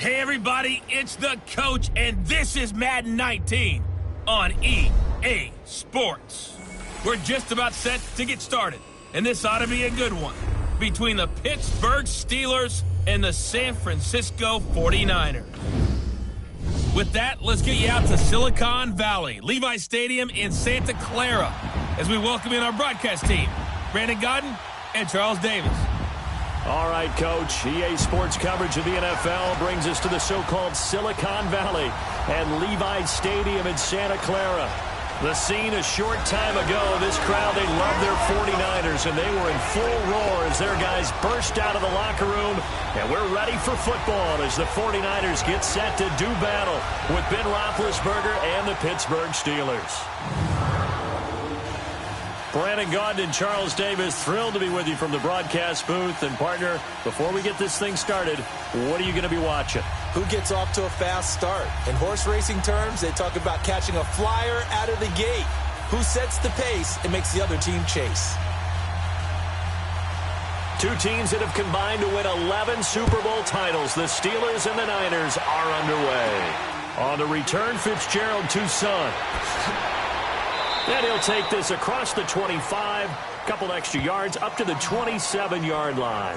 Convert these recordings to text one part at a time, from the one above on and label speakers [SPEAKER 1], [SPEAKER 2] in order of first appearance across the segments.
[SPEAKER 1] Hey everybody, it's the coach, and this is Madden 19 on EA Sports. We're just about set to get started, and this ought to be a good one between the Pittsburgh Steelers and the San Francisco 49ers. With that, let's get you out to Silicon Valley, Levi Stadium in Santa Clara, as we welcome in our broadcast team, Brandon Godden and Charles Davis.
[SPEAKER 2] All right, Coach. EA Sports coverage of the NFL brings us to the so-called Silicon Valley and Levi Stadium in Santa Clara. The scene a short time ago, this crowd, they love their 49ers, and they were in full roar as their guys burst out of the locker room. And we're ready for football as the 49ers get set to do battle with Ben Roethlisberger and the Pittsburgh Steelers. Brandon Gaudin and Charles Davis, thrilled to be with you from the broadcast booth. And, partner, before we get this thing started, what are you going to be watching?
[SPEAKER 3] Who gets off to a fast start? In horse racing terms, they talk about catching a flyer out of the gate. Who sets the pace and makes the other team chase?
[SPEAKER 2] Two teams that have combined to win 11 Super Bowl titles. The Steelers and the Niners are underway. On the return, Fitzgerald, Tucson. And he'll take this across the 25, couple extra yards, up to the 27-yard line.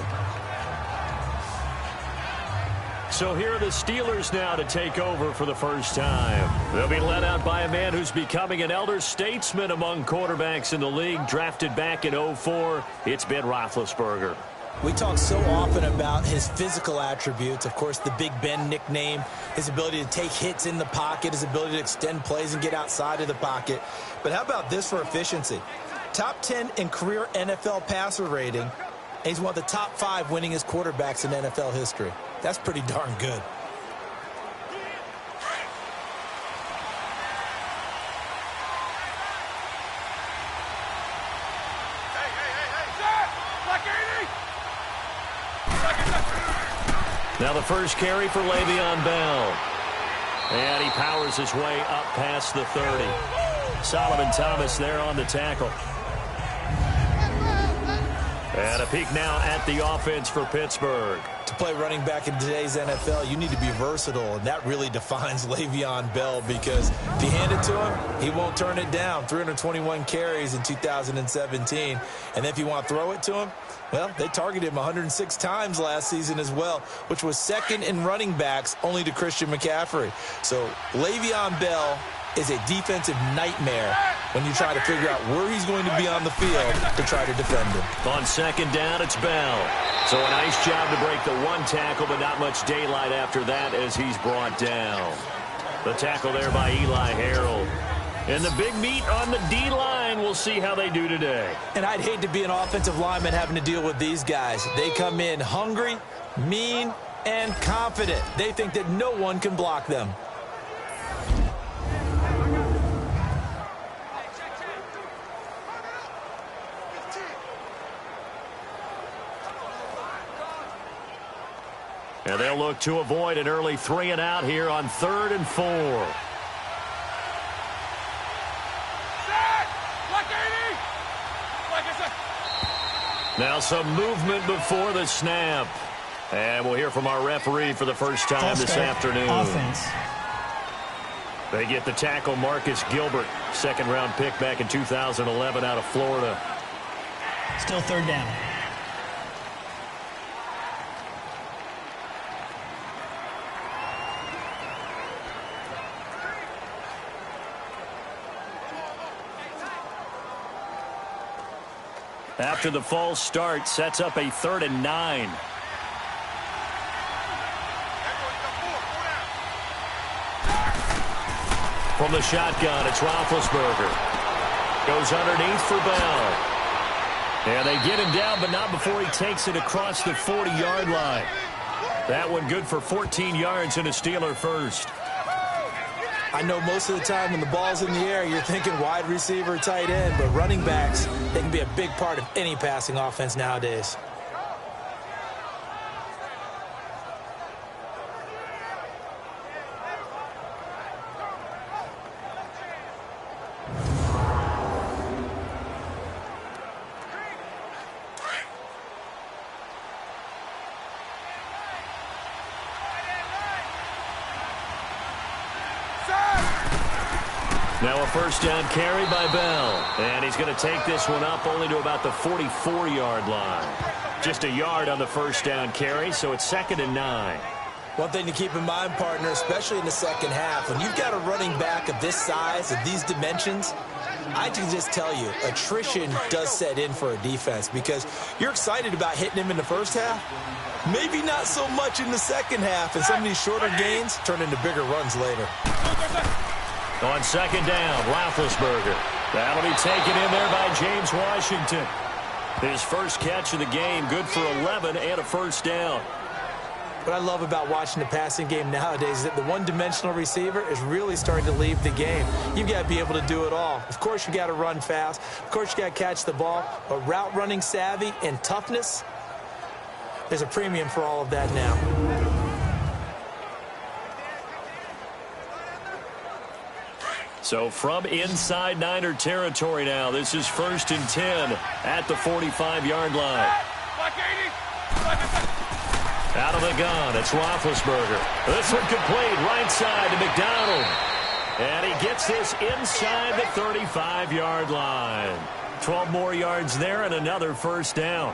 [SPEAKER 2] So here are the Steelers now to take over for the first time. They'll be led out by a man who's becoming an elder statesman among quarterbacks in the league, drafted back in 2004. It's Ben Roethlisberger.
[SPEAKER 3] We talk so often about his physical attributes. Of course, the Big Ben nickname, his ability to take hits in the pocket, his ability to extend plays and get outside of the pocket. But how about this for efficiency? Top 10 in career NFL passer rating, and he's one of the top 5 winningest quarterbacks in NFL history. That's pretty darn good.
[SPEAKER 2] Now the first carry for Le'Veon Bell. And he powers his way up past the 30. Solomon Thomas there on the tackle. And a peek now at the offense for Pittsburgh.
[SPEAKER 3] To play running back in today's NFL, you need to be versatile, and that really defines Le'Veon Bell, because if you hand it to him, he won't turn it down. 321 carries in 2017. And then if you want to throw it to him, well, they targeted him 106 times last season as well, which was second in running backs only to Christian McCaffrey. So Le'Veon Bell is a defensive nightmare when you try to figure out where he's going to be on the field to try to defend him.
[SPEAKER 2] On second down, it's Bell. So a nice job to break the one tackle, but not much daylight after that as he's brought down. The tackle there by Eli Harold. And the big meat on the D-line, we'll see how they do today.
[SPEAKER 3] And I'd hate to be an offensive lineman having to deal with these guys. They come in hungry, mean, and confident. They think that no one can block them.
[SPEAKER 2] And they'll look to avoid an early 3 and out here on 3rd and 4. Now some movement before the snap. And we'll hear from our referee for the first time this afternoon.
[SPEAKER 4] Offense.
[SPEAKER 2] They get the tackle, Marcus Gilbert, second-round pick back in 2011 out of Florida.
[SPEAKER 4] Still third down.
[SPEAKER 2] After the false start, sets up a 3rd and 9. From the shotgun, it's Roethlisberger. Goes underneath for Bell. And they get him down, but not before he takes it across the 40-yard line. That one good for 14 yards and a Steeler first.
[SPEAKER 3] I know most of the time when the ball's in the air, you're thinking wide receiver, tight end, but running backs, they can be a big part of any passing offense nowadays.
[SPEAKER 2] Now a first down carry by Bell. And he's going to take this one up only to about the 44-yard line. Just a yard on the first down carry, so it's 2nd and 9.
[SPEAKER 3] One thing to keep in mind, partner, especially in the second half, when you've got a running back of this size, of these dimensions, I can just tell you, attrition does set in for a defense because you're excited about hitting him in the first half. Maybe not so much in the second half, and some of these shorter gains turn into bigger runs later.
[SPEAKER 2] On 2nd down, Roethlisberger. That'll be taken in there by James Washington. His first catch of the game, good for 11 and a first down.
[SPEAKER 3] What I love about watching the passing game nowadays is that the one-dimensional receiver is really starting to leave the game. You've got to be able to do it all. Of course, you've got to run fast. Of course, you've got to catch the ball. But route running savvy and toughness, there's a premium for all of that now.
[SPEAKER 2] So from inside Niner territory now, this is 1st and 10 at the 45-yard line. Out of the gun, it's Roethlisberger. This one complete, right side to McDonald. And he gets this inside the 35-yard line. 12 more yards there and another first down.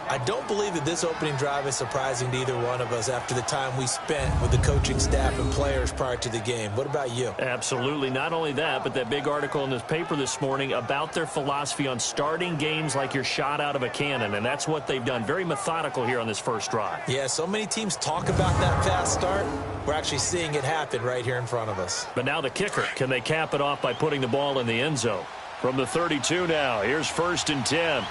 [SPEAKER 3] I don't believe that this opening drive is surprising to either one of us after the time we spent with the coaching staff and players prior to the game. What about you?
[SPEAKER 2] Absolutely. Not only that, but that big article in this paper this morning about their philosophy on starting games like you're shot out of a cannon, and that's what they've done. Very methodical here on this first drive.
[SPEAKER 3] Yeah, so many teams talk about that fast start. We're actually seeing it happen right here in front of us.
[SPEAKER 2] But now the kicker. Can they cap it off by putting the ball in the end zone? From the 32 now, here's 1st and 10.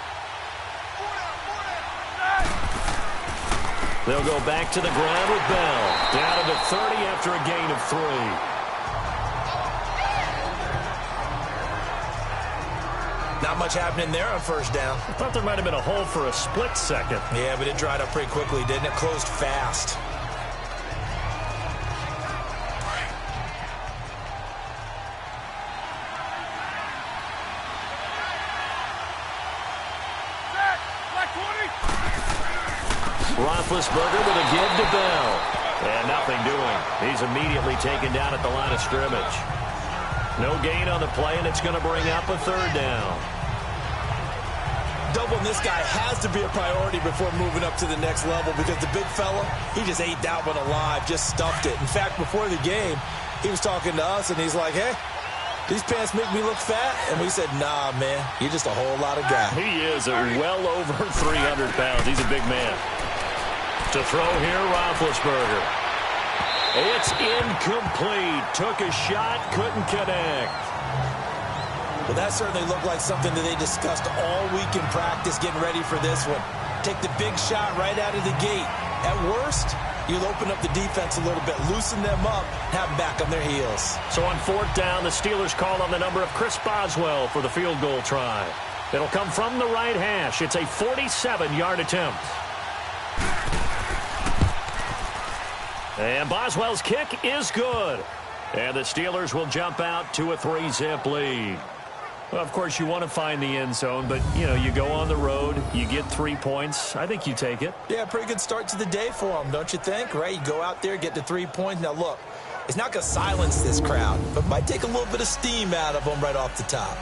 [SPEAKER 2] They'll go back to the ground with Bell. Down to the 30 after a gain of 3.
[SPEAKER 3] Not much happening there on first down.
[SPEAKER 2] I thought there might have been a hole for a split second.
[SPEAKER 3] Yeah, but it dried up pretty quickly, didn't it? Closed fast.
[SPEAKER 2] Roethlisberger with a give to Bell. And nothing doing. He's immediately taken down at the line of scrimmage. No gain on the play, and it's going to bring up a 3rd down.
[SPEAKER 3] Doubling this guy has to be a priority before moving up to the next level because the big fella, he just ate that one alive, just stuffed it. In fact, before the game, he was talking to us, and he's like, hey, these pants make me look fat? And we said, nah, man, you're just a whole lot of guy.
[SPEAKER 2] He is well over 300 pounds. He's a big man. To throw here, Roethlisberger. It's incomplete. Took a shot, couldn't connect.
[SPEAKER 3] Well, that certainly looked like something that they discussed all week in practice getting ready for this one. Take the big shot right out of the gate. At worst, you'll open up the defense a little bit, loosen them up, have them back on their heels.
[SPEAKER 2] So on 4th down, the Steelers call on the number of Chris Boswell for the field goal try. It'll come from the right hash. It's a 47-yard attempt. And Boswell's kick is good. And the Steelers will jump out to a 3-zip lead. Well, of course, you want to find the end zone, but, you know, you go on the road, you get 3 points. I think you take it.
[SPEAKER 3] Yeah, pretty good start to the day for them, don't you think? Right? You go out there, get the 3 points. Now, look, it's not going to silence this crowd, but might take a little bit of steam out of them right off the top.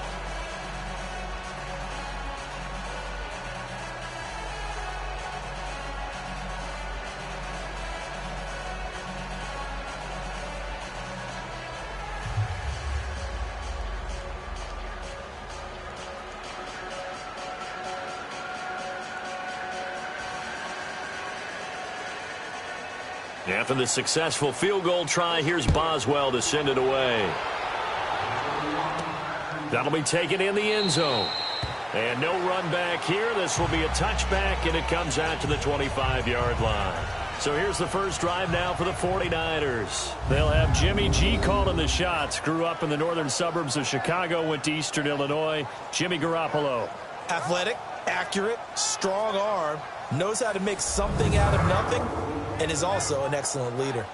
[SPEAKER 2] After the successful field goal try, here's Boswell to send it away. That'll be taken in the end zone. And no run back here. This will be a touchback, and it comes out to the 25-yard line. So here's the first drive now for the 49ers. They'll have Jimmy G calling the shots. Grew up in the northern suburbs of Chicago, went to Eastern Illinois. Jimmy Garoppolo.
[SPEAKER 3] Athletic, accurate, strong arm, knows how to make something out of nothing, and is also an excellent leader.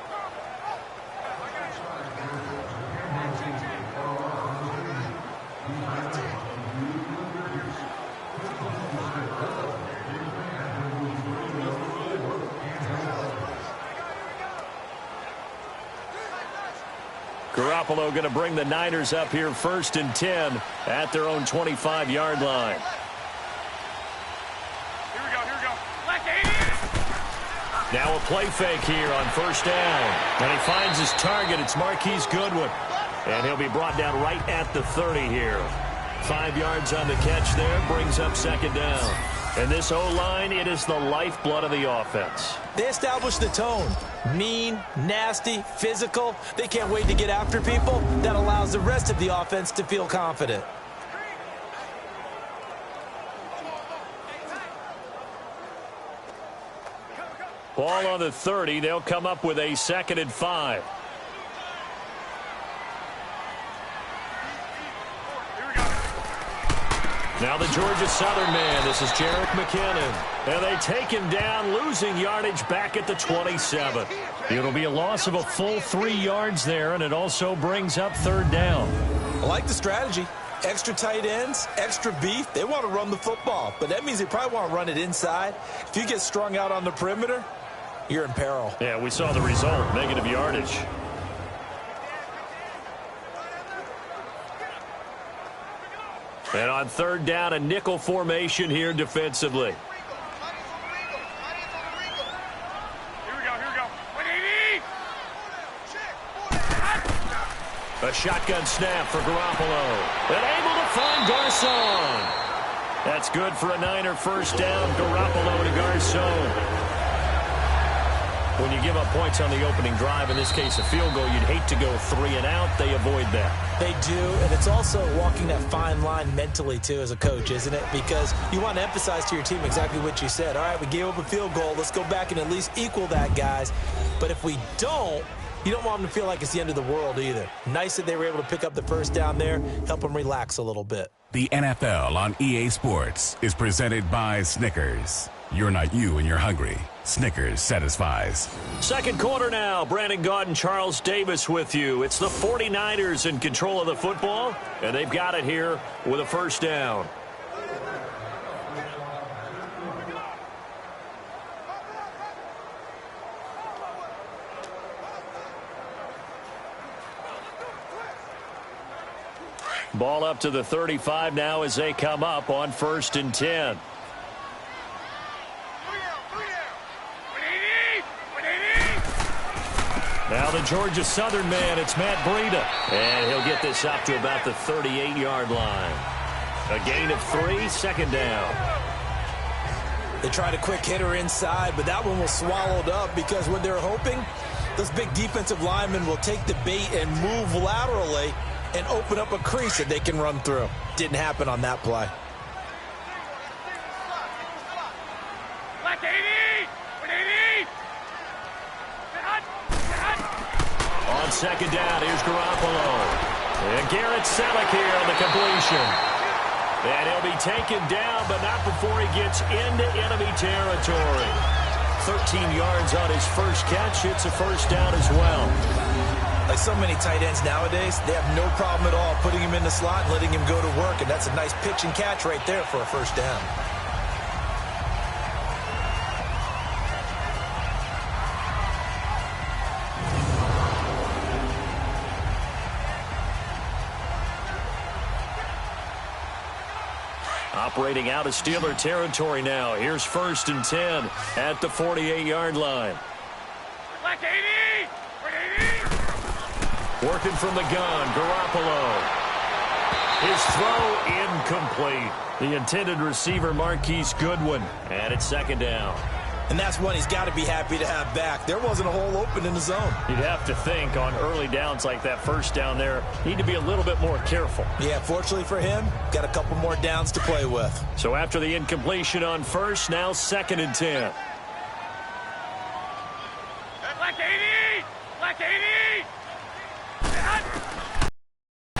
[SPEAKER 2] Garoppolo going to bring the Niners up here 1st and 10 at their own 25-yard line. Now a play fake here on 1st down. And he finds his target. It's Marquise Goodwin. And he'll be brought down right at the 30 here. 5 yards on the catch there. Brings up 2nd down. And this O-line, it is the lifeblood of the offense.
[SPEAKER 3] They establish the tone. Mean, nasty, physical. They can't wait to get after people. That allows the rest of the offense to feel confident.
[SPEAKER 2] Ball on the 30. They'll come up with a 2nd and 5. Now the Georgia Southern man. This is Jerick McKinnon. And they take him down, losing yardage back at the 27. It'll be a loss of a full 3 yards there, and it also brings up 3rd down.
[SPEAKER 3] I like the strategy. Extra tight ends, extra beef. They want to run the football, but that means they probably want to run it inside. If you get strung out on the perimeter, you're in peril.
[SPEAKER 2] Yeah, we saw the result, negative yardage. And on 3rd down, a nickel formation here defensively. A shotgun snap for Garoppolo. And able to find Garcon. That's good for a Niner 1st down. Garoppolo to Garcon. When you give up points on the opening drive, in this case a field goal, you'd hate to go 3 and out. They avoid that.
[SPEAKER 3] They do, and it's also walking that fine line mentally, too, as a coach, isn't it? Because you want to emphasize to your team exactly what you said. All right, we gave up a field goal. Let's go back and at least equal that, guys. But if we don't, you don't want them to feel like it's the end of the world either. Nice that they were able to pick up the 1st down there, help them relax a little bit.
[SPEAKER 5] The NFL on EA Sports is presented by Snickers. You're not you and you're hungry. Snickers satisfies.
[SPEAKER 2] 2nd quarter now. Brandon Gaudin, Charles Davis with you. It's the 49ers in control of the football, and they've got it here with a 1st down. Ball up to the 35 now as they come up on 1st and 10. Now the Georgia Southern man, it's Matt Breida. And he'll get this up to about the 38-yard line. A gain of 3, 2nd down.
[SPEAKER 3] They tried a quick hitter inside, but that one was swallowed up because what they're hoping, those big defensive linemen will take the bait and move laterally and open up a crease that they can run through. Didn't happen on that play.
[SPEAKER 2] On 2nd down, here's Garoppolo. And Garrett Selleck here on the completion. And he'll be taken down, but not before he gets into enemy territory. 13 yards on his first catch. It's a 1st down as well.
[SPEAKER 3] Like so many tight ends nowadays, they have no problem at all putting him in the slot and letting him go to work. And that's a nice pitch and catch right there for a 1st down.
[SPEAKER 2] Operating out of Steeler territory now. Here's 1st and 10 at the 48-yard line. Working from the gun, Garoppolo. His throw incomplete. The intended receiver, Marquise Goodwin. And it's 2nd down.
[SPEAKER 3] And that's one he's got to be happy to have back. There wasn't a hole open in the zone.
[SPEAKER 2] You'd have to think on early downs like that 1st down there, need to be a little bit more careful.
[SPEAKER 3] Yeah, fortunately for him, got a couple more downs to play with.
[SPEAKER 2] So after the incompletion on 1st, now 2nd and 10.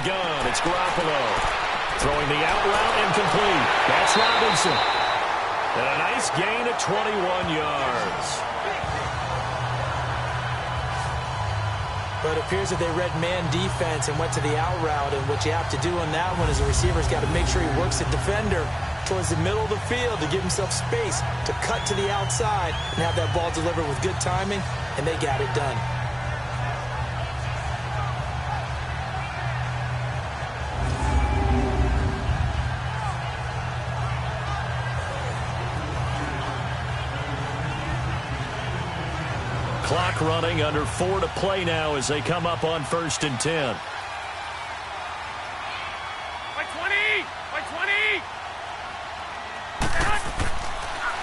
[SPEAKER 2] Gun, it's Garoppolo. Throwing the out route incomplete. That's Robinson. And a nice gain of 21 yards.
[SPEAKER 3] But it appears that they read man defense and went to the out route. And what you have to do on that one is the receiver's got to make sure he works the defender towards the middle of the field to give himself space to cut to the outside and have that ball delivered with good timing, and they got it done.
[SPEAKER 2] clock running, under 4 to play now as they come up on 1st and 10.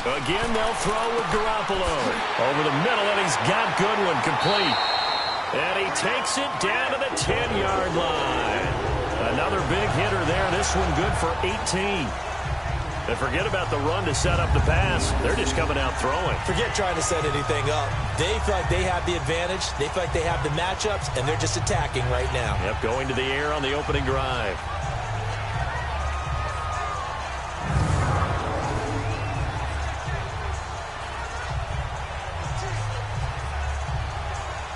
[SPEAKER 2] Again, they'll throw with Garoppolo. Over the middle, and he's got Goodwin complete. And he takes it down to the 10-yard line. Another big hitter there. This one good for 18. And forget about the run to set up the pass. They're just coming out throwing.
[SPEAKER 3] Forget trying to set anything up. They feel like they have the advantage. They feel like they have the matchups, and they're just attacking right now.
[SPEAKER 2] Yep, going to the air on the opening drive.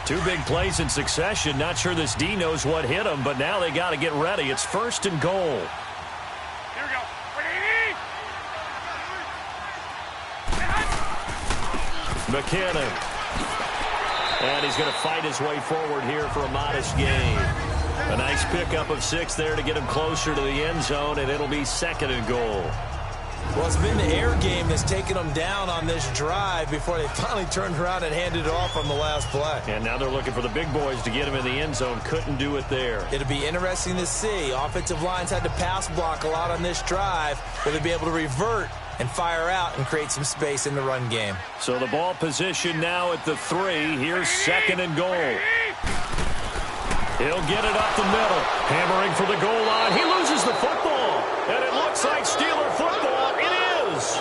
[SPEAKER 2] Two big plays in succession. Not sure this D knows what hit him, but now they got to get ready. It's 1st and goal.
[SPEAKER 6] Here we go.
[SPEAKER 2] McKinnon. And he's going to fight his way forward here for a modest gain. A nice pickup of 6 there to get him closer to the end zone, and it'll be 2nd and goal.
[SPEAKER 3] Well, it's been the air game that's taken them down on this drive before they finally turned around and handed it off on the last play.
[SPEAKER 2] And now they're looking for the big boys to get him in the end zone. Couldn't do it there.
[SPEAKER 3] It'll be interesting to see. Offensive lines had to pass block a lot on this drive. Will they be able to revert and fire out and create some space in the run game?
[SPEAKER 2] So the ball position now at the 3. Here's 2nd and goal. He'll get it up the middle. Hammering for the goal line. He loses the football. And it looks like Steeler football. It is.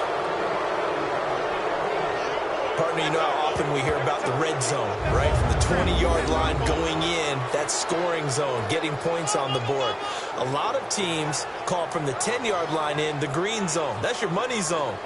[SPEAKER 3] Partner, you know how often we hear about the red zone, right? From the 20-yard line going in, that scoring zone, getting points on the board. A lot of teams call from the 10-yard line in the green zone. That's your money zone.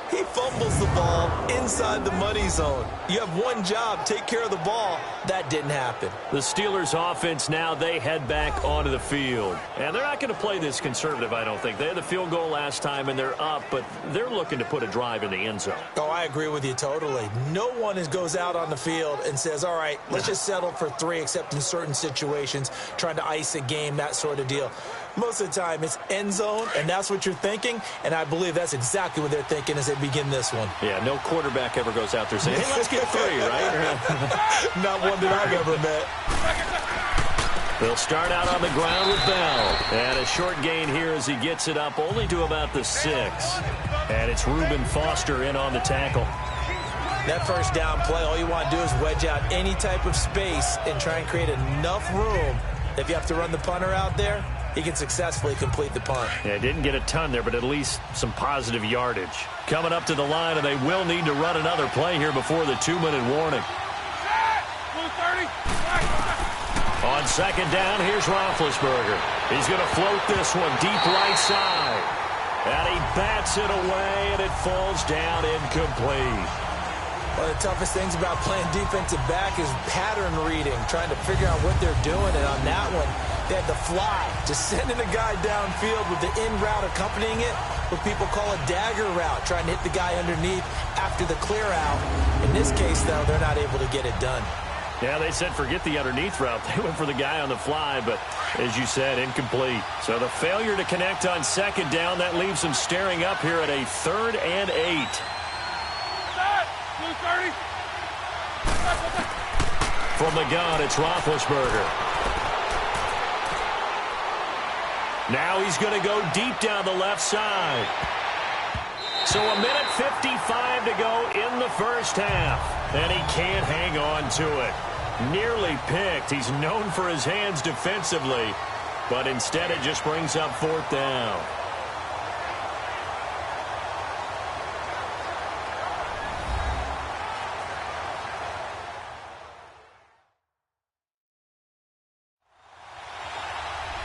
[SPEAKER 3] He fumbles the ball inside the money zone. You have one job, take care of the ball. That didn't happen.
[SPEAKER 2] The Steelers offense now, they head back onto the field. And they're not going to play this conservative, I don't think. They had the field goal last time, and they're up, but they're looking to put a drive in the end zone.
[SPEAKER 3] Oh, I agree with you totally. No one goes out on the field and says, all right, let's just settle for 3, except in certain situations, trying to ice a game, that sort of deal. Most of the time, it's end zone, and that's what you're thinking, and I believe that's exactly what they're thinking as they begin this one.
[SPEAKER 2] Yeah, no quarterback ever goes out there saying, hey, let's get 3, right?
[SPEAKER 3] Not one that I've ever met.
[SPEAKER 2] They'll start out on the ground with Bell. And a short gain here as he gets it up only to about the 6. And it's Reuben Foster in on the tackle.
[SPEAKER 3] That first down play, all you want to do is wedge out any type of space and try and create enough room. If you have to run the punter out there, he can successfully complete the punt.
[SPEAKER 2] Yeah, didn't get a ton there, but at least some positive yardage. Coming up to the line, and they will need to run another play here before the 2-minute warning. On 2nd down, here's Roethlisberger. He's going to float this one deep right side. And he bats it away, and it falls down incomplete.
[SPEAKER 3] One of the toughest things about playing defensive back is pattern reading, trying to figure out what they're doing. And on that one, they had the fly, just sending a guy downfield with the in route accompanying it, what people call a dagger route, trying to hit the guy underneath after the clear out. In this case, though, they're not able to get it done.
[SPEAKER 2] Yeah, they said forget the underneath route. They went for the guy on the fly, but as you said, incomplete. So the failure to connect on 2nd down, that leaves them staring up here at a 3rd and 8. From the gun, it's Roethlisberger. Now he's going to go deep down the left side. So 1:55 to go in the first half. And he can't hang on to it. Nearly picked. He's known for his hands defensively. But instead it just brings up 4th down.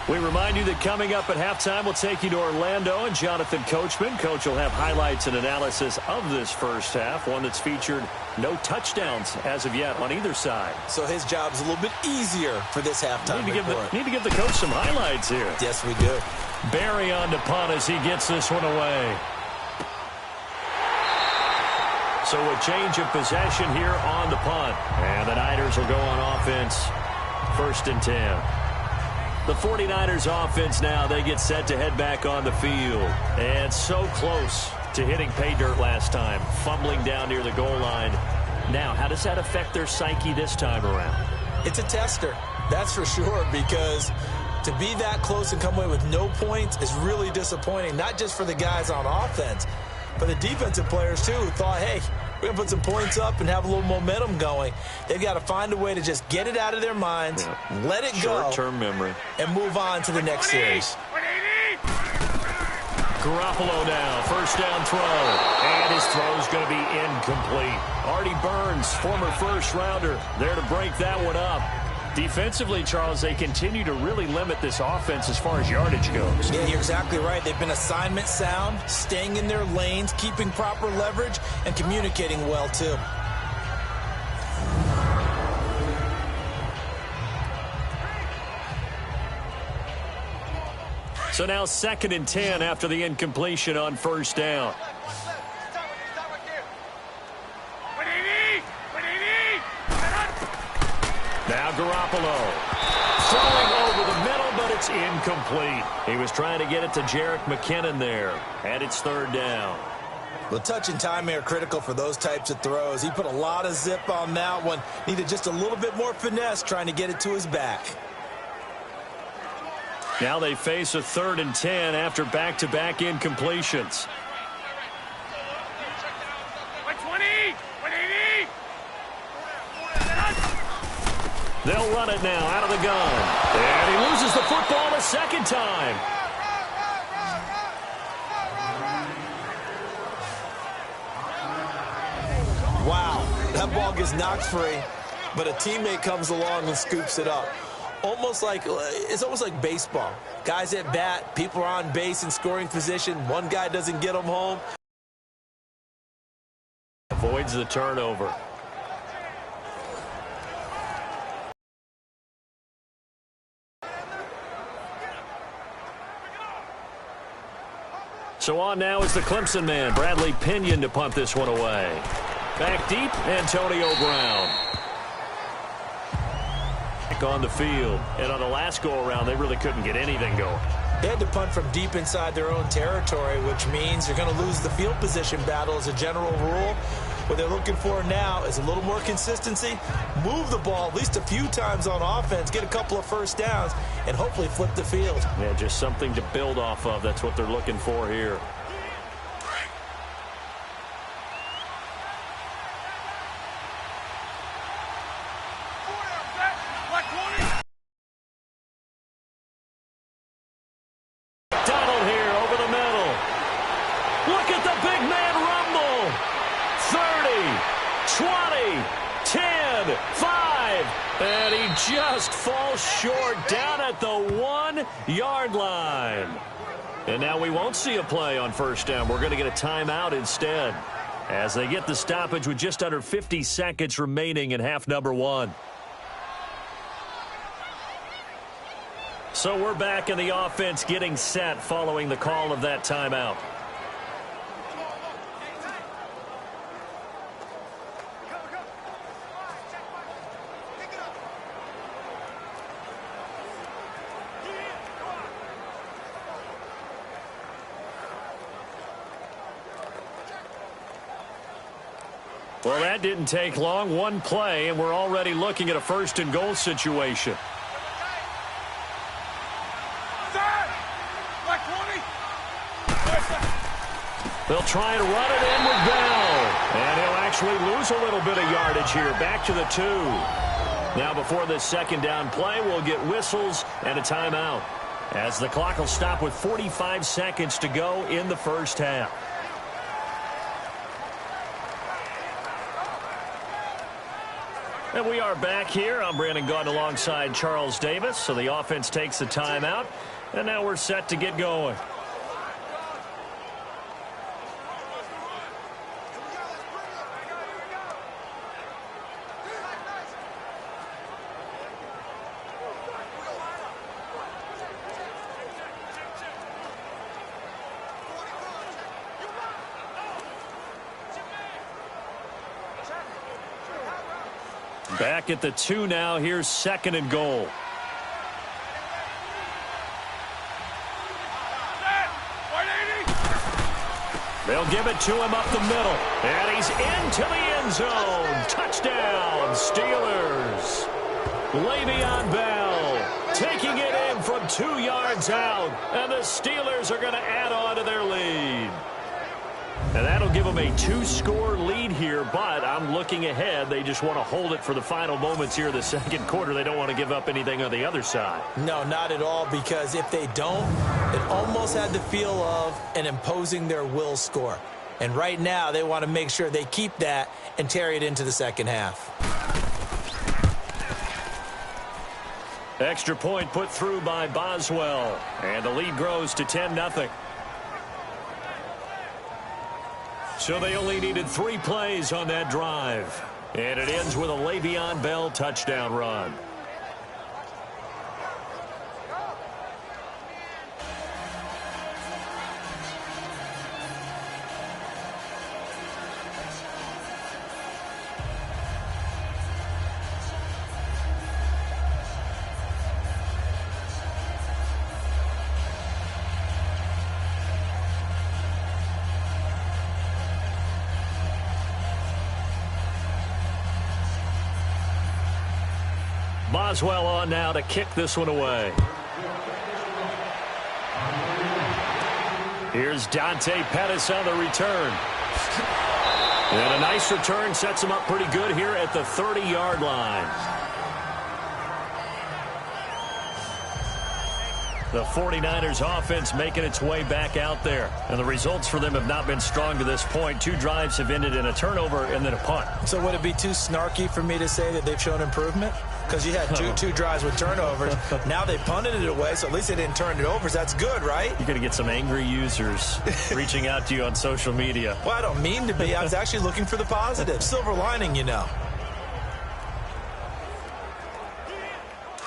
[SPEAKER 2] We remind you that coming up at halftime, we'll take you to Orlando and Jonathan Coachman. Coach will have highlights and analysis of this first half, one that's featured no touchdowns as of yet on either side.
[SPEAKER 3] So his job's a little bit easier for this halftime report.
[SPEAKER 2] Need to give the coach some highlights here.
[SPEAKER 3] Yes, we do.
[SPEAKER 2] Barry on to punt as he gets this one away. So a change of possession here on the punt. And the Niners will go on offense, 1st and 10. The 49ers offense now, they get set to head back on the field. And so close to hitting pay dirt last time. Fumbling down near the goal line. Now, how does that affect their psyche this time around?
[SPEAKER 3] It's a tester, that's for sure, because to be that close and come away with no points is really disappointing, not just for the guys on offense, but the defensive players, too, who thought, hey, we're going to put some points up and have a little momentum going. They've got to find a way to just get it out of their minds, let it go,
[SPEAKER 2] short-term memory,
[SPEAKER 3] and move on to the next series.
[SPEAKER 2] Garoppolo now, first down throw, and his throw's going to be incomplete. Artie Burns, former first-rounder, there to break that one up. Defensively, Charles, they continue to really limit this offense as far as yardage goes.
[SPEAKER 3] Yeah, you're exactly right. They've been assignment sound, staying in their lanes, keeping proper leverage, and communicating well, too.
[SPEAKER 2] So now 2nd and 10 after the incompletion on first down. Now Garoppolo throwing over the middle, but it's incomplete. He was trying to get it to Jerick McKinnon there, and it's 3rd down.
[SPEAKER 3] Well, touch and timing are critical for those types of throws. He put a lot of zip on that one. Needed just a little bit more finesse trying to get it to his back.
[SPEAKER 2] Now they face a 3rd and 10 after back-to-back incompletions. They'll run it now out of the gun. And he loses the football a second time.
[SPEAKER 3] Wow, that ball gets knocked free, but a teammate comes along and scoops it up. It's almost like baseball. Guys at bat, people are on base in scoring position. One guy doesn't get them home.
[SPEAKER 2] Avoids the turnover. So on now is the Clemson man, Bradley Pinion, to punt this one away. Back deep, Antonio Brown. On the field. And on the last go-around, they really couldn't get anything going.
[SPEAKER 3] They had to punt from deep inside their own territory, which means you're going to lose the field position battle as a general rule. What they're looking for now is a little more consistency, move the ball at least a few times on offense, get a couple of first downs, and hopefully flip the field.
[SPEAKER 2] Yeah, just something to build off of. That's what they're looking for here. Donald here over the middle. Look at the big man rumble. 30, 20, 10, 5. And he just falls short down at the 1-yard line. And now we won't see a play on first down. We're going to get a timeout instead, as they get the stoppage with just under 50 seconds remaining in half number 1. So we're back in the offense getting set following the call of that timeout. Well, that didn't take long. One play, and we're already looking at a 1st and goal situation. They'll try and run it in with Bell. And he'll actually lose a little bit of yardage here. Back to the 2. Now before this 2nd down play, we'll get whistles and a timeout, as the clock will stop with 45 seconds to go in the first half. And we are back here. I'm Brandon Gaudin alongside Charles Davis. So the offense takes a timeout, and now we're set to get going. Back at the 2 now. Here's 2nd and goal. They'll give it to him up the middle. And he's into the end zone. Touchdown, Steelers. Le'Veon Bell taking it in from 2 yards out. And the Steelers are going to add on to their lead. And that'll give them a 2-score lead here, but I'm looking ahead. They just want to hold it for the final moments here in the second quarter. They don't want to give up anything on the other side.
[SPEAKER 3] No, not at all, because if they don't, it almost had the feel of an imposing their will score. And right now, they want to make sure they keep that and carry it into the second half.
[SPEAKER 2] Extra point put through by Boswell, and the lead grows to 10-0. So they only needed 3 plays on that drive. And it ends with a Le'Veon Bell touchdown run. Boswell on now to kick this one away. Here's Dante Pettis on the return. And a nice return sets him up pretty good here at the 30-yard line. The 49ers offense making its way back out there. And the results for them have not been strong to this point. 2 drives have ended in a turnover and then a punt.
[SPEAKER 3] So would it be too snarky for me to say that they've shown improvement? Because you had two drives with turnovers. Now they punted it away, so at least they didn't turn it over. So that's good, right?
[SPEAKER 2] You're going to get some angry users reaching out to you on social media.
[SPEAKER 3] Well, I don't mean to be. I was actually looking for the positive. Silver lining, you know.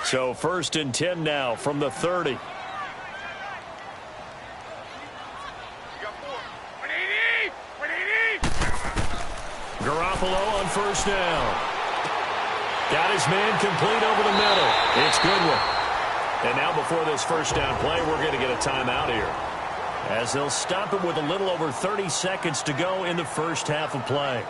[SPEAKER 2] So 1st and 10 now from the 30. Garoppolo on 1st down. Got his man complete over the middle. It's Goodwin. And now before this 1st down play, we're going to get a timeout here, as they'll stop it with a little over 30 seconds to go in the first half of play.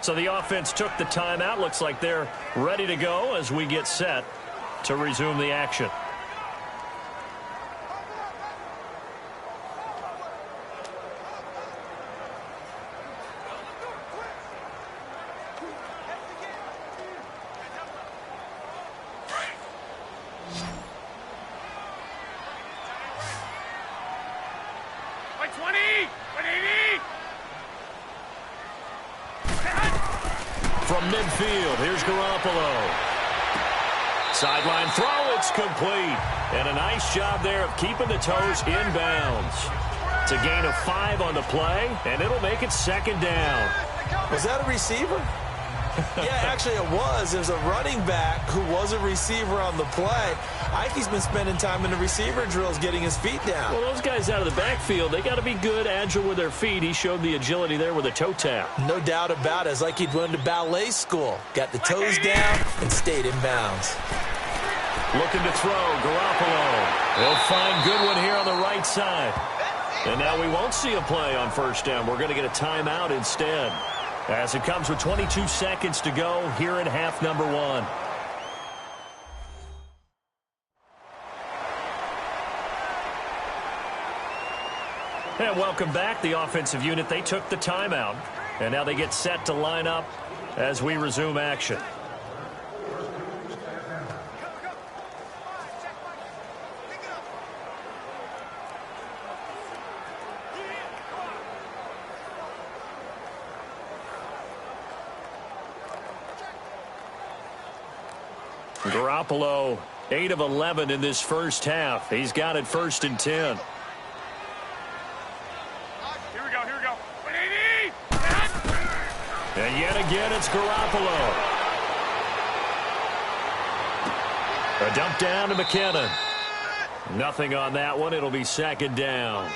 [SPEAKER 2] So the offense took the timeout. Looks like they're ready to go as we get set to resume the action. From midfield, here's Garoppolo. Sideline throw, it's complete. And a nice job there of keeping the toes inbounds. It's a gain of 5 on the play, and it'll make it 2nd down.
[SPEAKER 3] Was that a receiver? Yeah, actually it was. There's a running back who was a receiver on the play. Ike's been spending time in the receiver drills getting his feet down.
[SPEAKER 2] Well, those guys out of the backfield, they got to be good, agile with their feet. He showed the agility there with a toe tap.
[SPEAKER 3] No doubt about it. It's like he'd went to ballet school. Got the toes down and stayed in bounds.
[SPEAKER 2] Looking to throw, Garoppolo. They'll find Goodwin here on the right side. And now we won't see a play on 1st down. We're going to get a timeout instead, as it comes with 22 seconds to go here in half number 1. And welcome back. The offensive unit, they took the timeout. And now they get set to line up as we resume action. Garoppolo, 8 of 11 in this first half. He's got it 1st and 10.
[SPEAKER 6] Here we go.
[SPEAKER 2] And yet again, it's Garoppolo. A dump down to McKinnon. Nothing on that one. It'll be 2nd down.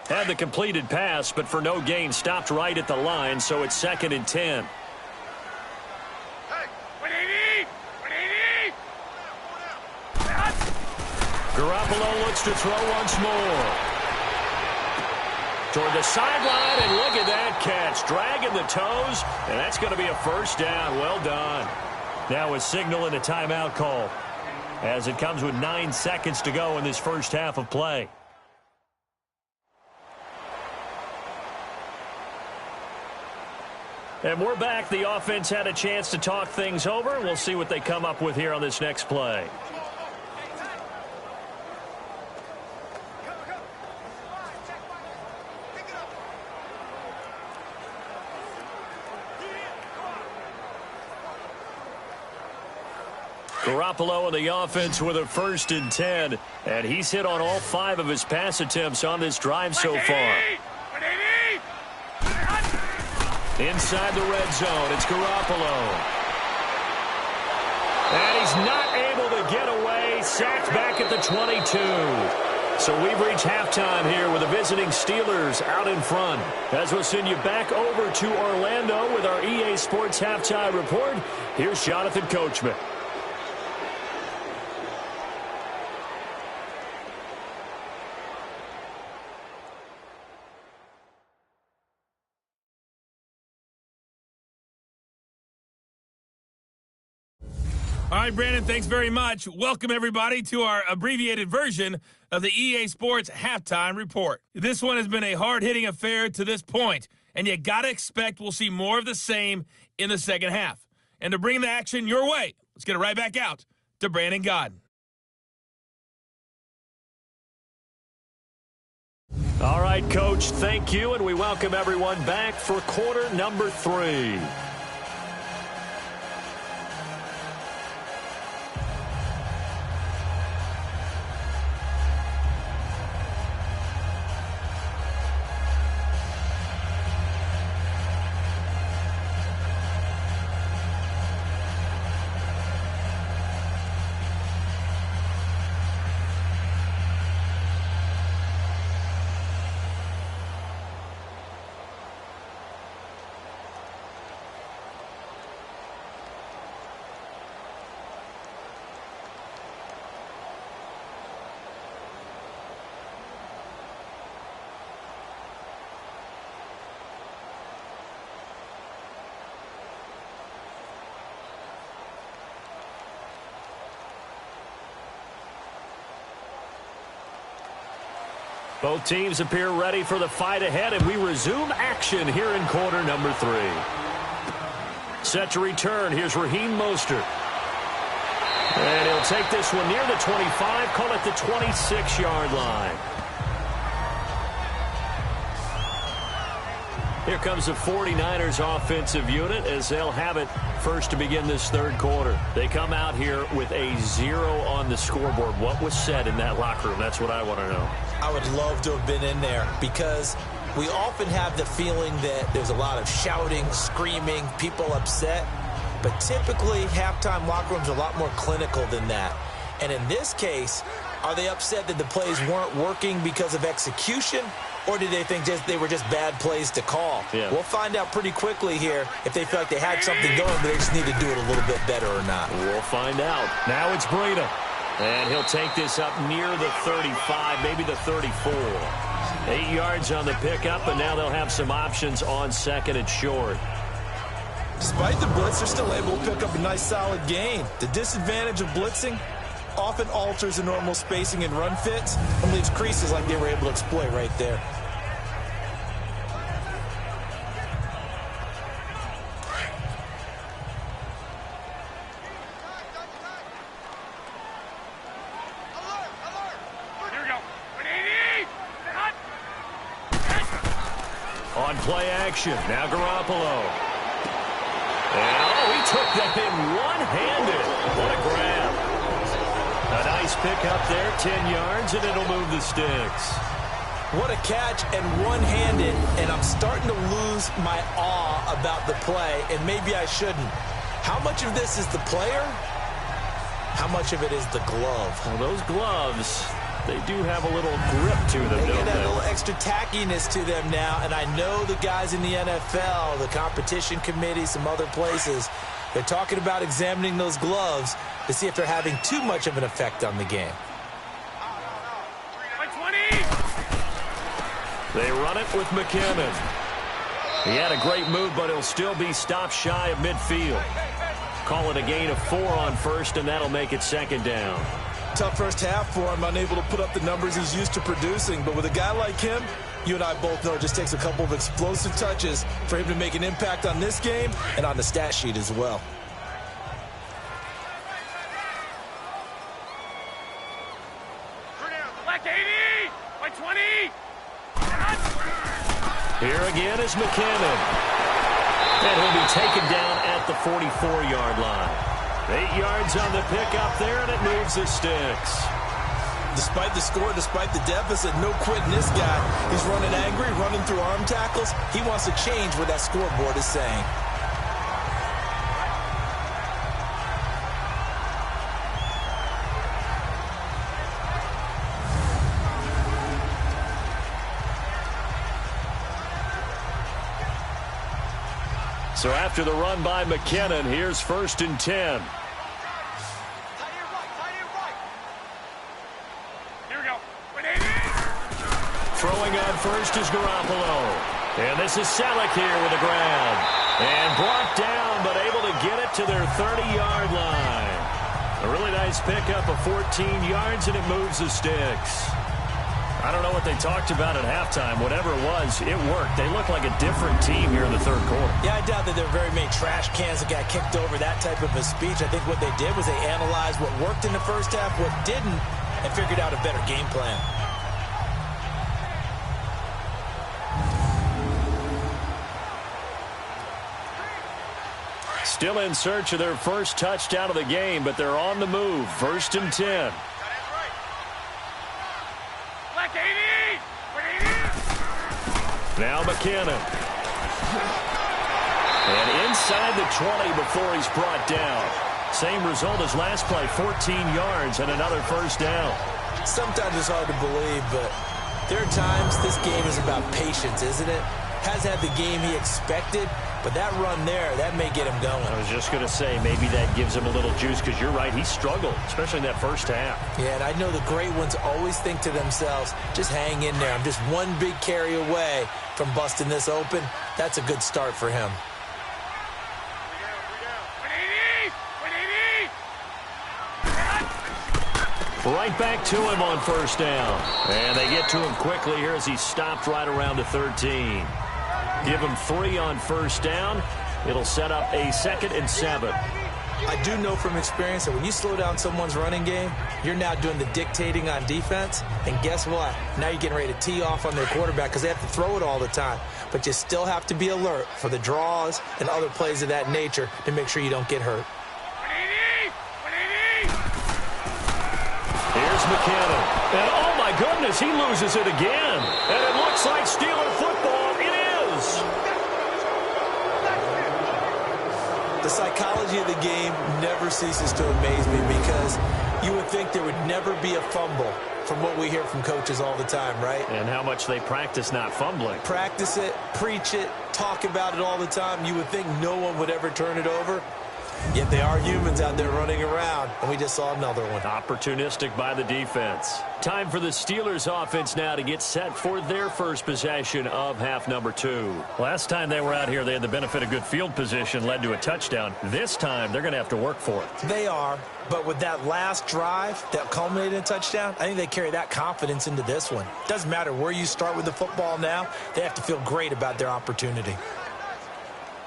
[SPEAKER 2] Had the completed pass, but for no gain, stopped right at the line, so it's 2nd and 10.
[SPEAKER 6] Hey, what do you need? What do you need?
[SPEAKER 2] Garoppolo looks to throw once more. Toward the sideline, and look at that catch. Dragging the toes, and that's going to be a first down. Well done. Now a signal and a timeout call, as it comes with 9 seconds to go in this first half of play. And we're back. The offense had a chance to talk things over. We'll see what they come up with here on this next play. Garoppolo and the offense with a 1st and 10. And he's hit on all 5 of his pass attempts on this drive so far. Inside the red zone, it's Garoppolo. And he's not able to get away. Sacked back at the 22. So we've reached halftime here with the visiting Steelers out in front. As we'll send you back over to Orlando with our EA Sports Halftime Report, here's Jonathan Coachman.
[SPEAKER 1] All right, Brandon, thanks very much. Welcome, everybody, to our abbreviated version of the EA Sports Halftime Report. This one has been a hard-hitting affair to this point, and you got to expect we'll see more of the same in the second half. And to bring the action your way, let's get it right back out to Brandon Godden.
[SPEAKER 2] All right, Coach, thank you, and we welcome everyone back for quarter number 3. Both teams appear ready for the fight ahead, and we resume action here in quarter number 3. Set to return, here's Raheem Mostert. And he'll take this one near the 25, call it the 26-yard line. Here comes the 49ers offensive unit as they'll have it first to begin this third quarter. They come out here with a 0 on the scoreboard. What was said in that locker room? That's what I want to know.
[SPEAKER 3] I would love to have been in there because we often have the feeling that there's a lot of shouting, screaming, people upset. But typically, halftime locker rooms are a lot more clinical than that. And in this case, are they upset that the plays weren't working because of execution? Or did they think they were just bad plays to call?
[SPEAKER 2] Yeah.
[SPEAKER 3] We'll find out pretty quickly here if they feel like they had something going, but they just need to do it a little bit better or not.
[SPEAKER 2] We'll find out. Now it's Breida. And he'll take this up near the 35, maybe the 34. 8 yards on the pickup, and now they'll have some options on second and short.
[SPEAKER 3] Despite the blitz, they're still able to pick up a nice solid gain. The disadvantage of blitzing often alters the normal spacing and run fits and leaves creases like they were able to exploit right there.
[SPEAKER 2] On play action, now Garoppolo. And, oh, he took that in one-handed. What a grab. A nice pick up there, 10 yards, and it'll move the sticks.
[SPEAKER 3] What a catch and one-handed, and I'm starting to lose my awe about the play, and maybe I shouldn't. How much of this is the player? How much of it is the glove?
[SPEAKER 2] Well, those gloves, they do have a little grip to them,
[SPEAKER 3] They
[SPEAKER 2] don't
[SPEAKER 3] get a
[SPEAKER 2] they?
[SPEAKER 3] little extra tackiness to them now, and I know the guys in the NFL, the competition committee, some other places, they're talking about examining those gloves to see if they're having too much of an effect on the game.
[SPEAKER 2] They run it with McKinnon. He had a great move, but he'll still be stopped shy of midfield. Call it a gain of 4 on first, and that'll make it second down.
[SPEAKER 3] Tough first half for him, unable to put up the numbers he's used to producing. But with a guy like him, you and I both know it just takes a couple of explosive touches for him to make an impact on this game and on the stat sheet as well.
[SPEAKER 6] Black 80! White 20!
[SPEAKER 2] Here again is McKinnon. And he'll be taken down at the 44-yard line. 8 yards on the pickup there, and it moves the sticks.
[SPEAKER 3] Despite the score, despite the deficit, no quitting this guy. He's running angry, running through arm tackles. He wants to change what that scoreboard is saying.
[SPEAKER 2] So after the run by McKinnon, here's 1st and 10.
[SPEAKER 6] Here we go. 180!
[SPEAKER 2] Throwing on first is Garoppolo. And this is Selleck here with a grab. And brought down, but able to get it to their 30-yard line. A really nice pickup of 14 yards, and it moves the sticks. I don't know what they talked about at halftime. Whatever it was, it worked. They look like a different team here in the third quarter.
[SPEAKER 3] Yeah, I doubt that there are very many trash cans that got kicked over, that type of a speech. I think what they did was they analyzed what worked in the first half, what didn't, and figured out a better game plan.
[SPEAKER 2] Still in search of their first touchdown of the game, but they're on the move. 1st and 10.
[SPEAKER 6] Black 80! 180!
[SPEAKER 2] Now McKinnon. And inside the 20 before he's brought down. Same result as last play, 14 yards and another first down.
[SPEAKER 3] Sometimes it's hard to believe, but there are times this game is about patience, isn't it? Has had the game he expected, but that run there, that may get him going.
[SPEAKER 2] I was just going to say, maybe that gives him a little juice, because you're right, he struggled, especially in that first half.
[SPEAKER 3] Yeah, and I know the great ones always think to themselves, just hang in there. I'm just one big carry away from busting this open. That's a good start for him.
[SPEAKER 6] 180! 180!
[SPEAKER 2] Right back to him on first down. And they get to him quickly here as he stopped right around the 13. Give him 3 on first down. It'll set up a 2nd and 7.
[SPEAKER 3] I do know from experience that when you slow down someone's running game, you're now doing the dictating on defense. And guess what? Now you're getting ready to tee off on their quarterback because they have to throw it all the time. But you still have to be alert for the draws and other plays of that nature to make sure you don't get hurt.
[SPEAKER 6] 180! 180!
[SPEAKER 2] Here's McKinnon. And oh my goodness, he loses it again. And it looks like Steeler football. It is.
[SPEAKER 3] The psychology of the game never ceases to amaze me because you would think there would never be a fumble from what we hear from coaches all the time, right?
[SPEAKER 2] And how much they practice not fumbling.
[SPEAKER 3] Practice it, preach it, talk about it all the time. You would think no one would ever turn it over. Yet they are humans out there running around, and we just saw another one.
[SPEAKER 2] Opportunistic by the defense. Time for the Steelers offense now to get set for their first possession of half number 2. Last time they were out here, they had the benefit of good field position, led to a touchdown. This time, they're going to have to work for it.
[SPEAKER 3] They are, but with that last drive that culminated in a touchdown, I think they carry that confidence into this one. Doesn't matter where you start with the football now, they have to feel great about their opportunity.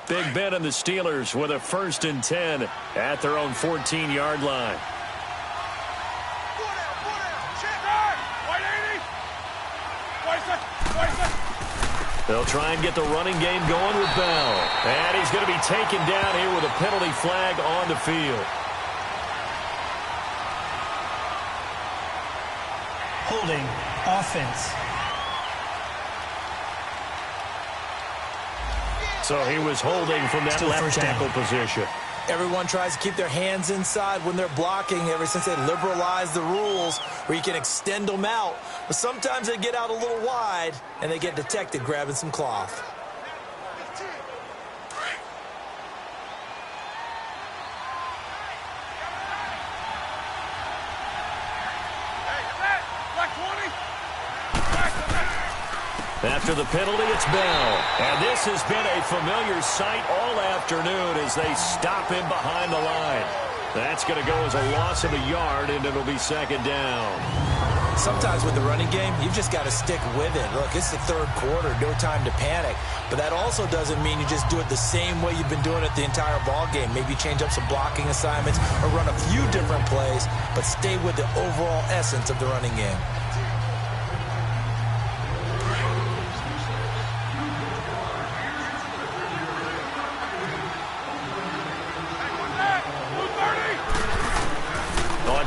[SPEAKER 2] Big Ben and the Steelers with a 1st and 10 at their own 14-yard line. They'll try and get the running game going with Bell. And he's going to be taken down here with a penalty flag on the field.
[SPEAKER 4] Holding offense.
[SPEAKER 2] So he was holding from that
[SPEAKER 4] Still
[SPEAKER 2] left
[SPEAKER 4] first down.
[SPEAKER 2] tackle position.
[SPEAKER 3] Everyone tries to keep their hands inside when they're blocking. Ever since they liberalized the rules, where you can extend them out. But sometimes they get out a little wide, and they get detected grabbing some cloth.
[SPEAKER 2] After the penalty, it's Bell. And this has been a familiar sight all afternoon as they stop him behind the line. That's going to go as a loss of a yard, and it'll be second down.
[SPEAKER 3] Sometimes with the running game, you've just got to stick with it. Look, it's the third quarter, no time to panic. But that also doesn't mean you just do it the same way you've been doing it the entire ball game. Maybe change up some blocking assignments or run a few different plays, but stay with the overall essence of the running game.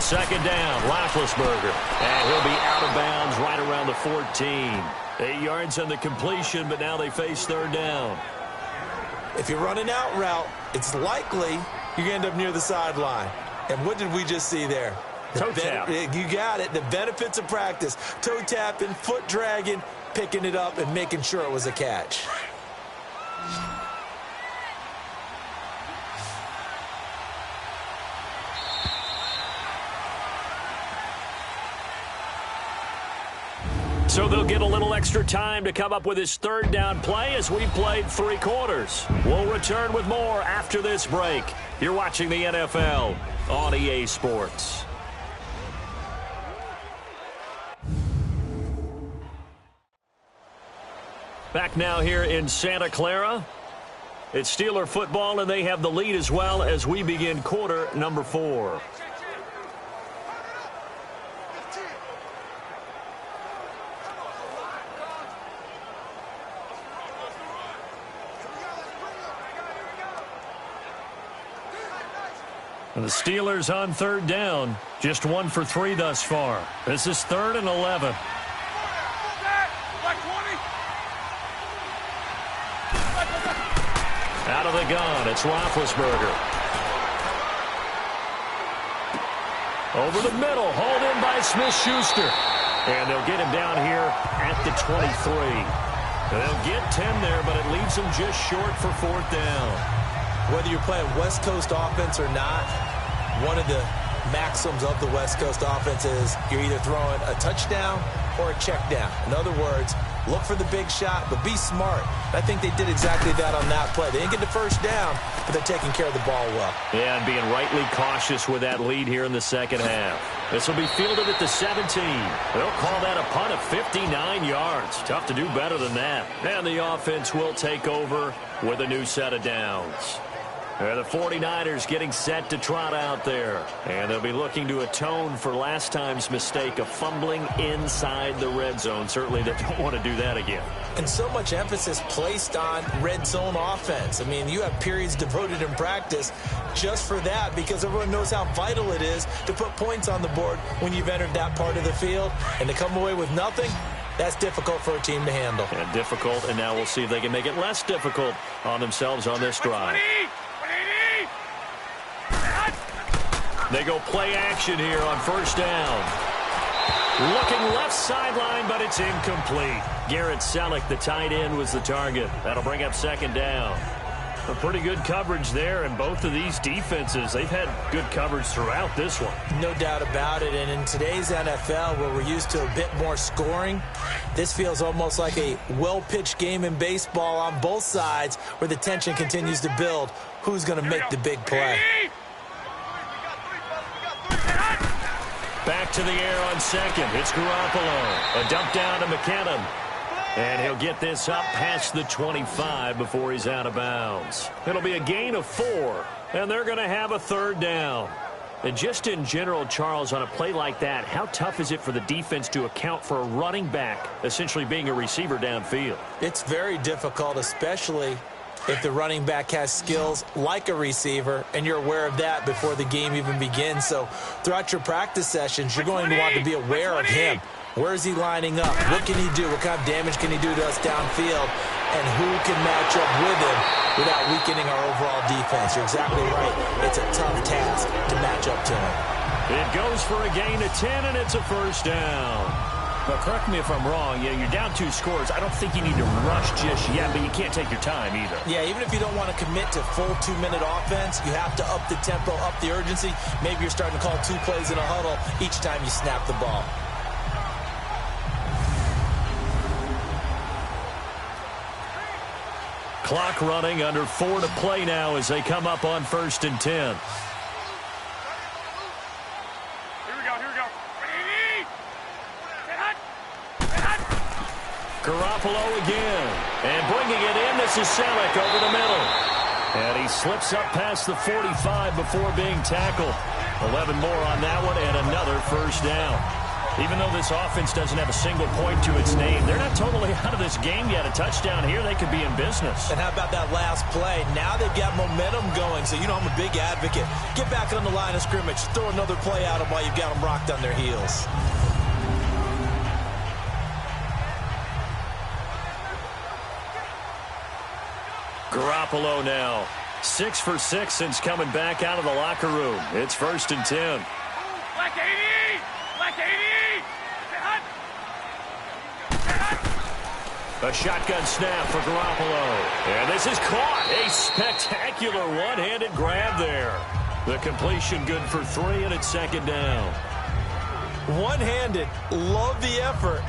[SPEAKER 2] Second down, Roethlisberger. And he'll be out of bounds right around the 14. 8 yards on the completion, but now they face third down.
[SPEAKER 3] If you're running out route, it's likely you're going to end up near the sideline. And what did we just see there?
[SPEAKER 2] Toe tap.
[SPEAKER 3] You got it. The benefits of practice. Toe tapping, foot dragging, picking it up, and making sure it was a catch.
[SPEAKER 2] So they'll get a little extra time to come up with his third down play as we played 3 quarters. We'll return with more after this break. You're watching the NFL on EA Sports. Back now here in Santa Clara. It's Steeler football, and they have the lead as well as we begin quarter number 4. And the Steelers on third down, just 1 for 3 thus far. This is 3rd and 11. Out of the gun, it's Roethlisberger. Over the middle, hauled in by Smith-Schuster. And they'll get him down here at the 23. They'll get 10 there, but it leaves them just short for 4th down.
[SPEAKER 3] Whether you're playing West Coast offense or not, one of the maxims of the West Coast offense is you're either throwing a touchdown or a check down. In other words, look for the big shot, but be smart. I think they did exactly that on that play. They didn't get the first down, but they're taking care of the ball well.
[SPEAKER 2] Yeah, and being rightly cautious with that lead here in the second half. This will be fielded at the 17. They'll call that a punt of 59 yards. Tough to do better than that. And the offense will take over with a new set of downs. The 49ers getting set to trot out there. And they'll be looking to atone for last time's mistake of fumbling inside the red zone. Certainly they don't want to do that again.
[SPEAKER 3] And so much emphasis placed on red zone offense. I mean, you have periods devoted in practice just for that because everyone knows how vital it is to put points on the board when you've entered that part of the field. And to come away with nothing, that's difficult for a team to handle.
[SPEAKER 2] And difficult, and now we'll see if they can make it less difficult on themselves on this drive. They go play action here on first down. Looking left sideline, but it's incomplete. Garrett Selleck, the tight end, was the target. That'll bring up second down. A pretty good coverage there, and both of these defenses, they've had good coverage throughout this one.
[SPEAKER 3] No doubt about it, and in today's NFL, where we're used to a bit more scoring, this feels almost like a well-pitched game in baseball on both sides where the tension continues to build. Who's going to make the big play?
[SPEAKER 2] Back to the air on second. It's Garoppolo. A dump down to McKinnon. And he'll get this up past the 25 before he's out of bounds. It'll be a gain of 4, and they're going to have a third down. And just in general, Charles, on a play like that, how tough is it for the defense to account for a running back essentially being a receiver downfield?
[SPEAKER 3] It's very difficult, especially if the running back has skills like a receiver, and you're aware of that before the game even begins. So throughout your practice sessions, you're going to want to be aware of him. Where is he lining up? What can he do? What kind of damage can he do to us downfield? And who can match up with him without weakening our overall defense? You're exactly right. It's a tough task to match up to him.
[SPEAKER 2] It goes for a gain of 10, and it's a first down.
[SPEAKER 7] But correct me if I'm wrong, you're down 2 scores. I don't think you need to rush just yet, but you can't take your time either.
[SPEAKER 3] Yeah, even if you don't want to commit to full 2-minute offense, you have to up the tempo, up the urgency. Maybe you're starting to call 2 plays in a huddle each time you snap the ball.
[SPEAKER 2] Clock running, under 4 to play now as they come up on 1st and 10. Garoppolo again. And bringing it in, this is Selleck over the middle. And he slips up past the 45 before being tackled. 11 more on that one and another first down. Even though this offense doesn't have a single point to its name, they're not totally out of this game yet. A touchdown here, they could be in business.
[SPEAKER 3] And how about that last play? Now they've got momentum going, so you know I'm a big advocate. Get back on the line of scrimmage. Throw another play at them while you've got them rocked on their heels.
[SPEAKER 2] Garoppolo now. 6 for 6 since coming back out of the locker room. It's 1st and 10.
[SPEAKER 6] Black 80! Black 80!
[SPEAKER 2] A shotgun snap for Garoppolo. And this is caught. A spectacular one-handed grab there. The completion good for 3, and it's 2nd down.
[SPEAKER 3] One-handed. Love the effort.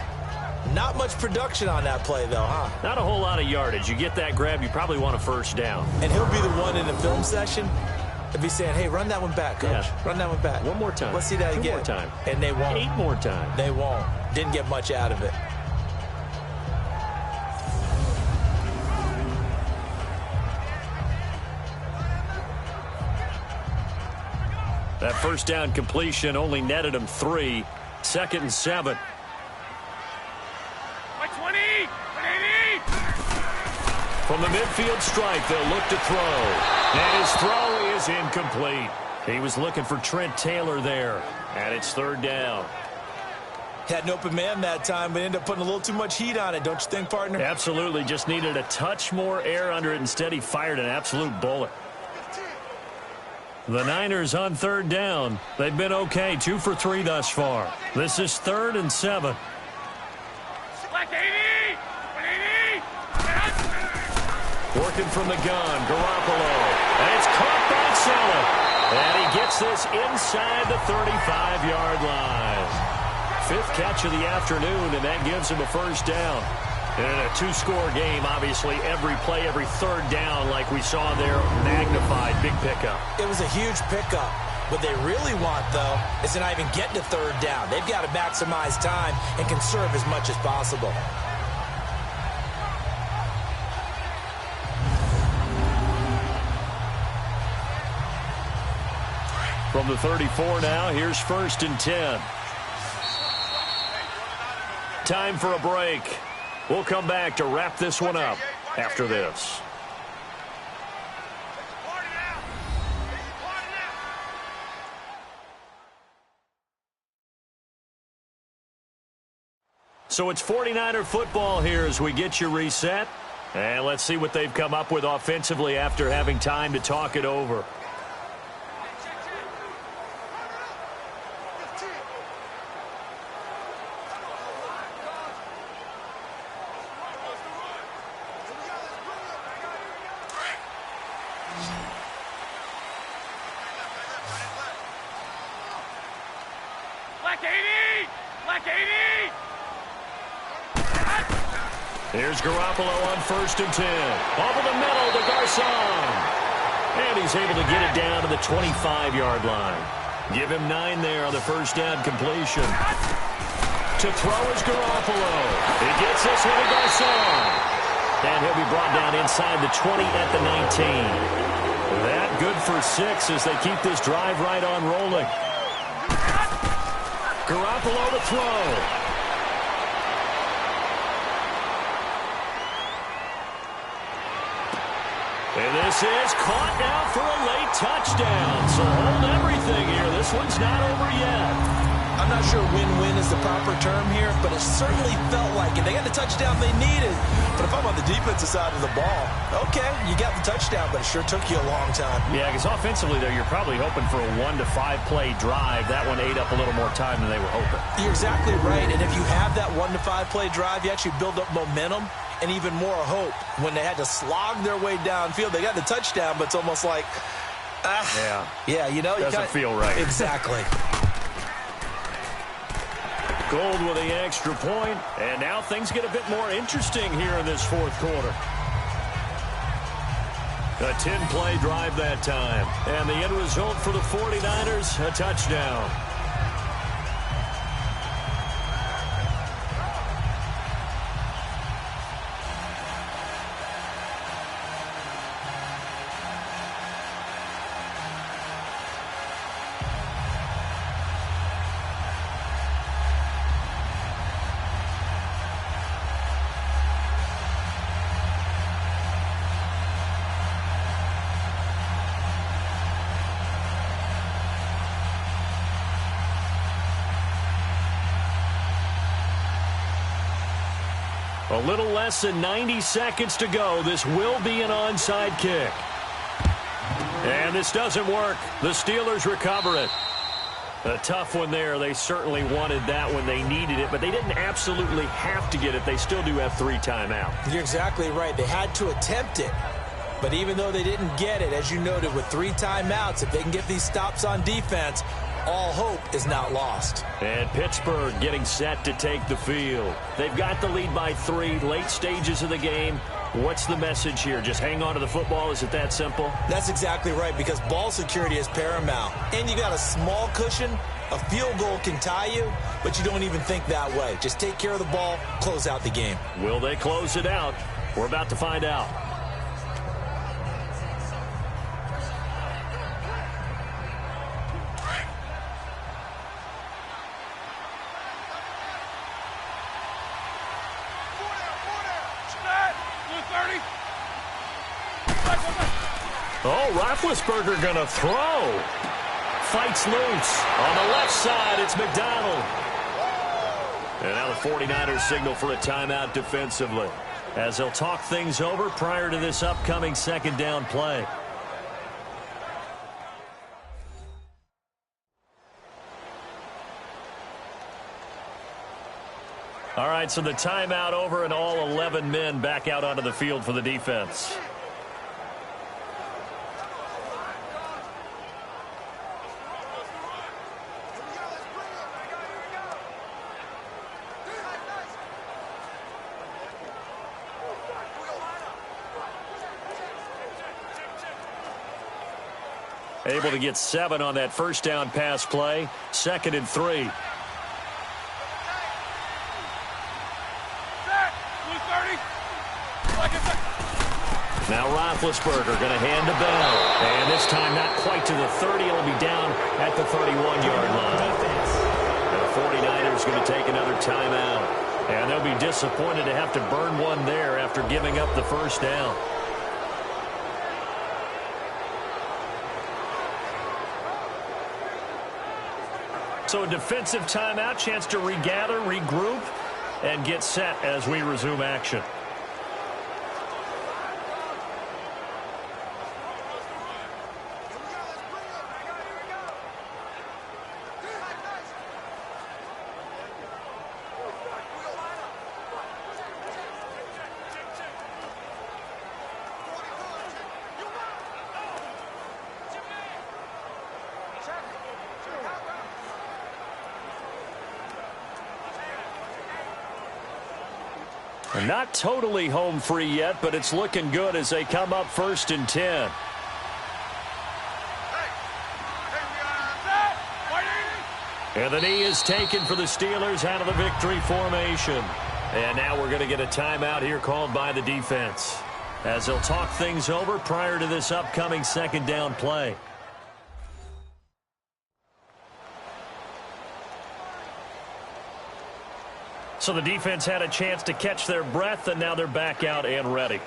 [SPEAKER 3] Not much production on that play, though, huh?
[SPEAKER 2] Not a whole lot of yardage. You get that grab, you probably want a first down.
[SPEAKER 3] And he'll be the one in the film session to be saying, hey, run that one back, coach.
[SPEAKER 2] Yeah.
[SPEAKER 3] Run that one back.
[SPEAKER 2] One more time.
[SPEAKER 3] Let's see that
[SPEAKER 2] 2
[SPEAKER 3] again.
[SPEAKER 2] more time.
[SPEAKER 3] And they won't.
[SPEAKER 2] 8 more times.
[SPEAKER 3] They won't. Didn't get much out of it.
[SPEAKER 2] That first down completion only netted him 3. 2nd and 7.
[SPEAKER 6] 20! 180!
[SPEAKER 2] From the midfield stripe, they'll look to throw. And his throw is incomplete. He was looking for Trent Taylor there. And it's 3rd down.
[SPEAKER 3] Had an open man that time, but ended up putting a little too much heat on it, don't you think, partner?
[SPEAKER 2] Absolutely. Just needed a touch more air under it. Instead, he fired an absolute bullet. The Niners on 3rd down. They've been okay. 2 for 3 thus far. This is 3rd and 7.
[SPEAKER 6] Black 80! 180!
[SPEAKER 2] Working from the gun, Garoppolo. And it's caught by Selleck. And he gets this inside the 35-yard line. 5th catch of the afternoon, and that gives him a first down. And in a 2-score game, obviously, every play, every 3rd down, like we saw there, magnified, big pickup.
[SPEAKER 3] It was a huge pickup. What they really want, though, is to not even get to 3rd down. They've got to maximize time and conserve as much as possible.
[SPEAKER 2] From the 34 now, here's 1st and 10. Time for a break. We'll come back to wrap this one up after this. So it's 49er football here as we get you reset. And let's see what they've come up with offensively after having time to talk it over.
[SPEAKER 6] Black 80! Black 80!
[SPEAKER 2] Here's Garoppolo on 1st and 10. Over the middle to Garcon. And he's able to get it down to the 25-yard line. Give him 9 there on the first down completion. To throw is Garoppolo. He gets this one to Garcon. And he'll be brought down inside the 20 at the 19. That good for 6 as they keep this drive right on rolling. Garoppolo to throw. And this is caught now for a late touchdown. So hold everything here. This one's not over yet.
[SPEAKER 3] I'm not sure win-win is the proper term here, but it certainly felt like it. They got the touchdown they needed. But if I'm on the defensive side of the ball, okay, you got the touchdown, but it sure took you a long time.
[SPEAKER 7] Yeah, because offensively, though, you're probably hoping for a 1 to 5 play drive. That one ate up a little more time than they were hoping.
[SPEAKER 3] You're exactly right, and if you have that 1 to 5 play drive, you actually build up momentum and even more hope. When they had to slog their way downfield, they got the touchdown, but it's almost like, yeah, you know,
[SPEAKER 7] doesn't feel right.
[SPEAKER 3] Exactly.
[SPEAKER 7] Gold with the extra point, and now things get a bit more interesting here in this fourth quarter. A 10-play drive that time, and the end result for the 49ers, a touchdown. A little less than 90 seconds to go. This will be an onside kick. And this doesn't work. The Steelers recover it. A tough one there. They certainly wanted that when they needed it, but they didn't absolutely have to get it. They still do have 3 timeouts.
[SPEAKER 3] You're exactly right. They had to attempt it. But even though they didn't get it, as you noted, with 3 timeouts, if they can get these stops on defense, all hope is not lost.
[SPEAKER 7] And Pittsburgh getting set to take the field. They've got the lead by 3, late stages of the game. What's the message here? Just hang on to the football? Is it that simple?
[SPEAKER 3] That's exactly right, because ball security is paramount. And you got a small cushion. A field goal can tie you, but you don't even think that way. Just take care of the ball, close out the game.
[SPEAKER 7] Will they close it out? We're about to find out. Oh, Roethlisberger going to throw. Fights loose. On the left side, it's McDonald. And now the 49ers signal for a timeout defensively, as they'll talk things over prior to this upcoming second down play. All right, so the timeout over and all 11 men back out onto the field for the defense. Able to get 7 on that first down pass play. 2nd and 3. Now Roethlisberger going to hand the ball. And this time not quite to the 30. It'll be down at the 31-yard line. And the 49ers going to take another timeout. And they'll be disappointed to have to burn one there after giving up the first down. So a defensive timeout, chance to regather, regroup, and get set as we resume action. Not totally home free yet, but it's looking good as they come up 1st and 10. And the knee is taken for the Steelers out of the victory formation. And now we're going to get a timeout here called by the defense, as they'll talk things over prior to this upcoming second down play. So the defense had a chance to catch their breath, and now they're back out and ready.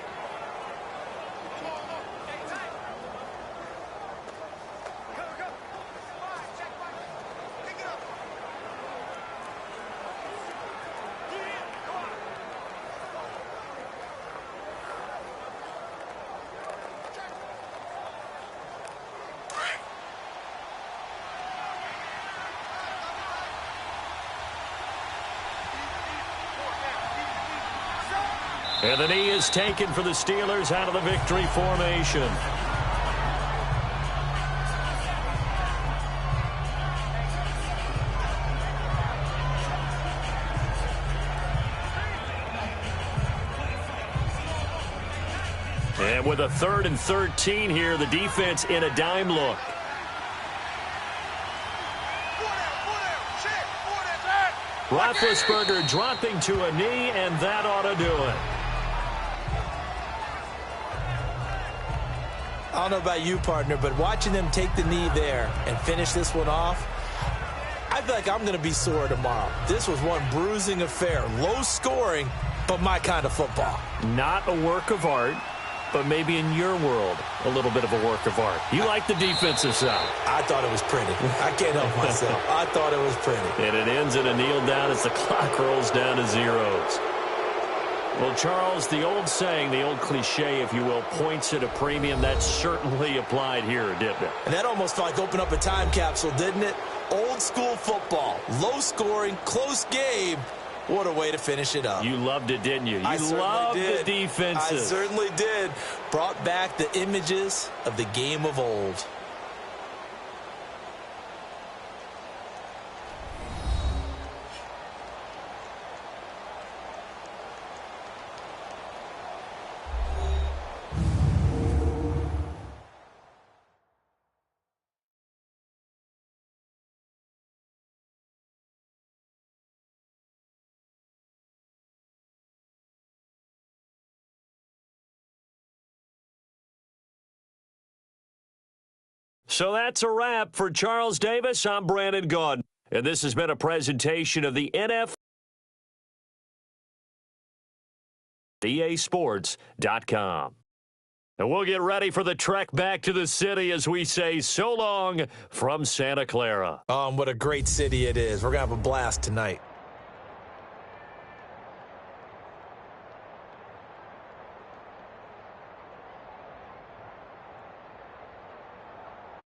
[SPEAKER 2] And the knee is taken for the Steelers out of the victory formation. And with a 3rd and 13 here, the defense in a dime look. Roethlisberger dropping to a knee, and that ought to do it.
[SPEAKER 3] I don't know about you, partner, but watching them take the knee there and finish this one off, I feel like I'm going to be sore tomorrow. This was one bruising affair. Low scoring, but my kind of football.
[SPEAKER 2] Not a work of art, but maybe in your world, a little bit of a work of art. You like the defensive side.
[SPEAKER 3] I thought it was pretty. I can't help myself. I thought it was pretty.
[SPEAKER 2] And it ends in a kneel down as the clock rolls down to zeros. Well, Charles, the old saying, the old cliche, if you will, points at a premium. That certainly applied here, didn't it?
[SPEAKER 3] And that almost felt like opened up a time capsule, didn't it? Old school football, low scoring, close game. What a way to finish it up.
[SPEAKER 2] You loved it, didn't you?
[SPEAKER 3] I
[SPEAKER 2] loved
[SPEAKER 3] did.
[SPEAKER 2] The defenses.
[SPEAKER 3] I certainly did. Brought back the images of the game of old.
[SPEAKER 2] So that's a wrap for Charles Davis. I'm Brandon Gaudin, and this has been a presentation of the NFL. EASports.com. And we'll get ready for the trek back to the city as we say so long from Santa Clara.
[SPEAKER 3] What a great city it is. We're going to have a blast tonight.